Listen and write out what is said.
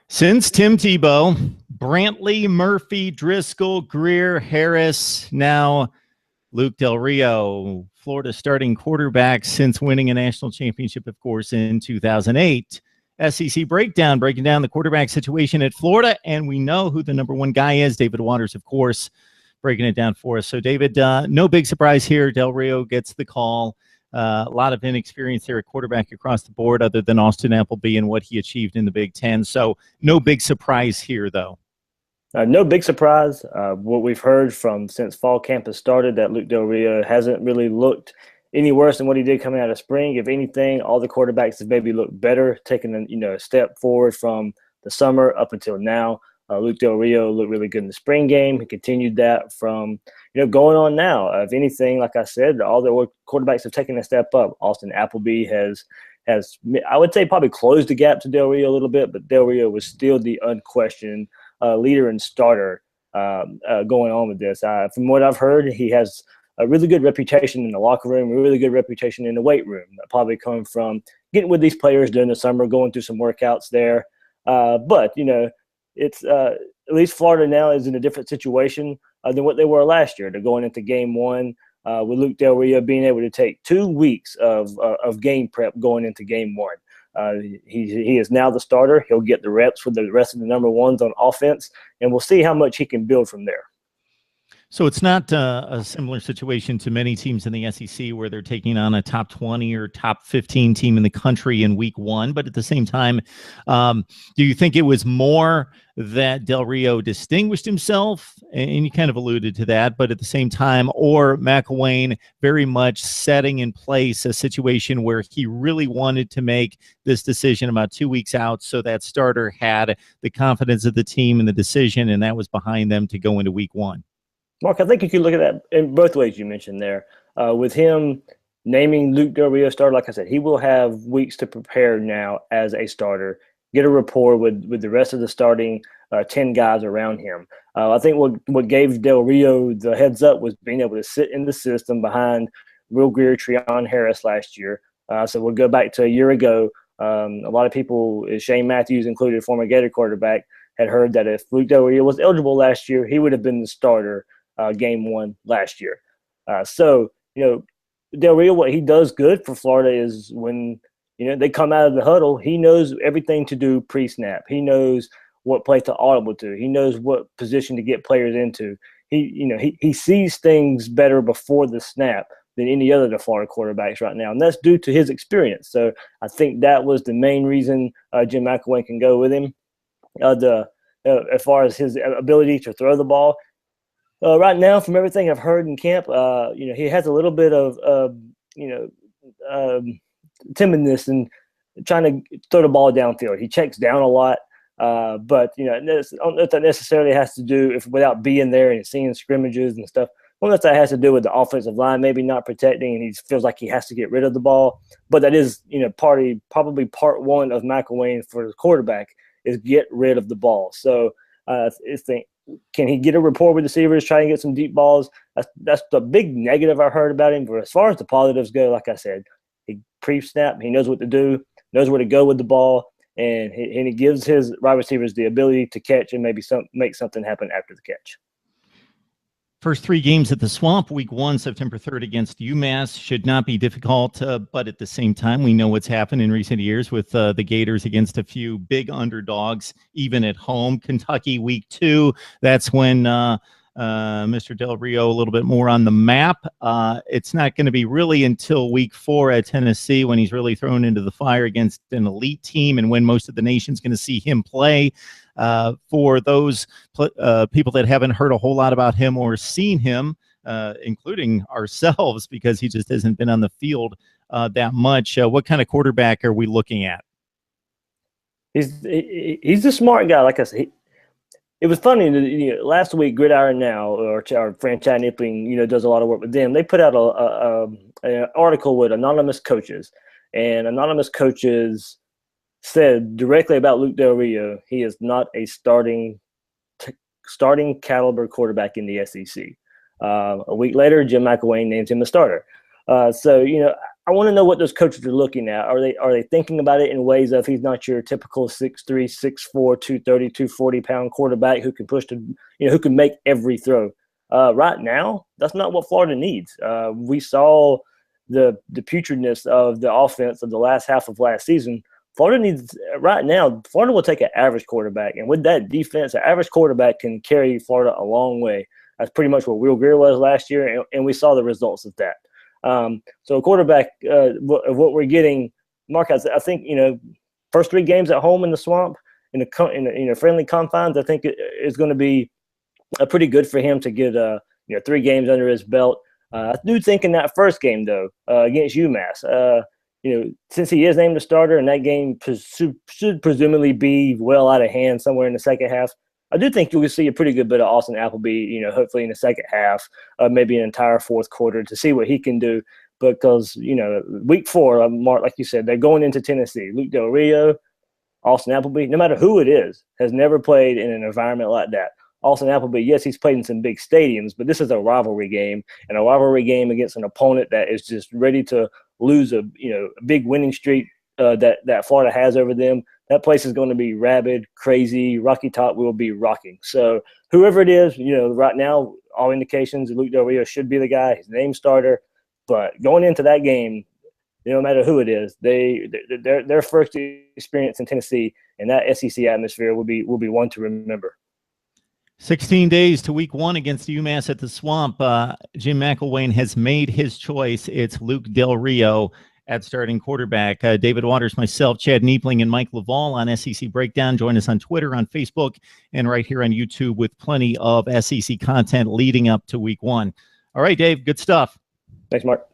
Since Tim Tebow, Brantley, Murphy, Driscoll, Greer, Harris, now Luke Del Rio, Florida starting quarterback since winning a national championship, of course, in 2008. SEC breakdown, breaking down the quarterback situation at Florida, and we know who the number one guy is, David Waters, of course, breaking it down for us. So, David, no big surprise here. Del Rio gets the call. A lot of inexperience there at quarterback across the board other than Austin Appleby and what he achieved in the Big Ten. So no big surprise here, though. No big surprise. What we've heard from since fall camp has started, that Luke Del Rio hasn't really looked any worse than what he did coming out of spring. If anything, all the quarterbacks have maybe looked better, taking a step forward from the summer up until now. Luke Del Rio looked really good in the spring game. He continued that from going on now. If anything, like I said, all the quarterbacks have taken a step up. Austin Appleby has I would say probably closed the gap to Del Rio a little bit, but Del Rio was still the unquestioned leader and starter going on with this. From what I've heard, he has a really good reputation in the locker room, a really good reputation in the weight room. That probably come from getting with these players during the summer, going through some workouts there. But it's at least Florida now is in a different situation than what they were last year. They're going into game one with Luke Del Rio being able to take 2 weeks of game prep going into game one. He is now the starter. He'll get the reps with the rest of the number ones on offense, and we'll see how much he can build from there. So it's not a similar situation to many teams in the SEC where they're taking on a top 20 or top 15 team in the country in week one. But at the same time, do you think it was more that Del Rio distinguished himself? And you kind of alluded to that, but at the same time, or McElwain very much setting in place a situation where he really wanted to make this decision about 2 weeks out so that starter had the confidence of the team and the decision, and that was behind them to go into week one? Mark, I think you can look at that in both ways you mentioned there. With him naming Luke Del Rio starter, like I said, he will have weeks to prepare now as a starter, get a rapport with the rest of the starting 10 guys around him. I think what gave Del Rio the heads up was being able to sit in the system behind Will Greer, Treon Harris last year. So we'll go back to a year ago. A lot of people, Shane Matthews included, former Gator quarterback, had heard that if Luke Del Rio was eligible last year, he would have been the starter game one last year. So Del Rio, what he does good for Florida is when they come out of the huddle, he knows everything to do pre-snap. He knows what play to audible to. He knows what position to get players into. He sees things better before the snap than any other of the Florida quarterbacks right now, and that's due to his experience. So I think that was the main reason Jim McElwain can go with him. As far as his ability to throw the ball. Right now, from everything I've heard in camp, he has a little bit of, timidness and trying to throw the ball downfield. He checks down a lot, but that necessarily has to do without being there and seeing scrimmages and stuff. Well, that has to do with the offensive line maybe not protecting, and he feels like he has to get rid of the ball. But that is, probably part one of McElwain for the quarterback is get rid of the ball. So can he get a rapport with receivers, try and get some deep balls? That's the big negative I heard about him. But as far as the positives go, like I said, he pre-snap, he knows what to do, knows where to go with the ball, and he gives his wide receivers the ability to catch and maybe make something happen after the catch. First 3 games at the Swamp, week 1, September 3rd against UMass, should not be difficult, but at the same time, we know what's happened in recent years with the Gators against a few big underdogs, even at home. Kentucky, week 2, that's when Mr. Del Rio a little bit more on the map. It's not going to be really until week 4 at Tennessee when he's really thrown into the fire against an elite team and when most of the nation's going to see him play. For those people that haven't heard a whole lot about him or seen him, including ourselves, because he just hasn't been on the field that much, what kind of quarterback are we looking at? He's a smart guy. Like I said, it was funny. Last week, Gridiron Now, or our friend Chad Nippling, does a lot of work with them. They put out an article with anonymous coaches, and anonymous coaches said directly about Luke Del Rio, he is not a starting caliber quarterback in the SEC. A week later, Jim McElwain named him a starter. So I want to know what those coaches are looking at. Are they thinking about it in ways of he's not your typical 6'3", 6'4", 230, 240-pound quarterback who can push who can make every throw. Right now, that's not what Florida needs. We saw the putridness of the offense of the last half of last season. Florida needs right now. Florida will take an average quarterback, and with that defense, an average quarterback can carry Florida a long way. That's pretty much what Will Greer was last year, and we saw the results of that. So a quarterback, what we're getting, Mark, I think, first 3 games at home in the Swamp, in the friendly confines, I think it's going to be pretty good for him to get 3 games under his belt. I do think in that first game though, against UMass, since he is named the starter and that game should presumably be well out of hand somewhere in the second half, I do think you will see a pretty good bit of Austin Appleby, hopefully in the second half, maybe an entire fourth quarter to see what he can do. Because, week 4, Mark, like you said, they're going into Tennessee. Luke Del Rio, Austin Appleby, no matter who it is, has never played in an environment like that. Austin Appleby, yes, he's played in some big stadiums, but this is a rivalry game, and a rivalry game against an opponent that is just ready to lose a big winning streak that Florida has over them. That place is going to be rabid, crazy. Rocky Top will be rocking. So whoever it is, right now, all indications Luke Del Rio should be the guy. His name starter. But going into that game, no matter who it is, their first experience in Tennessee and that SEC atmosphere will be one to remember. 16 days to week 1 against UMass at the Swamp. Jim McElwain has made his choice. It's Luke Del Rio at starting quarterback. David Waters, myself, Chad Niebling, and Mike LaValle on SEC Breakdown. Join us on Twitter, on Facebook, and right here on YouTube with plenty of SEC content leading up to week 1. All right, Dave, good stuff. Thanks, Mark.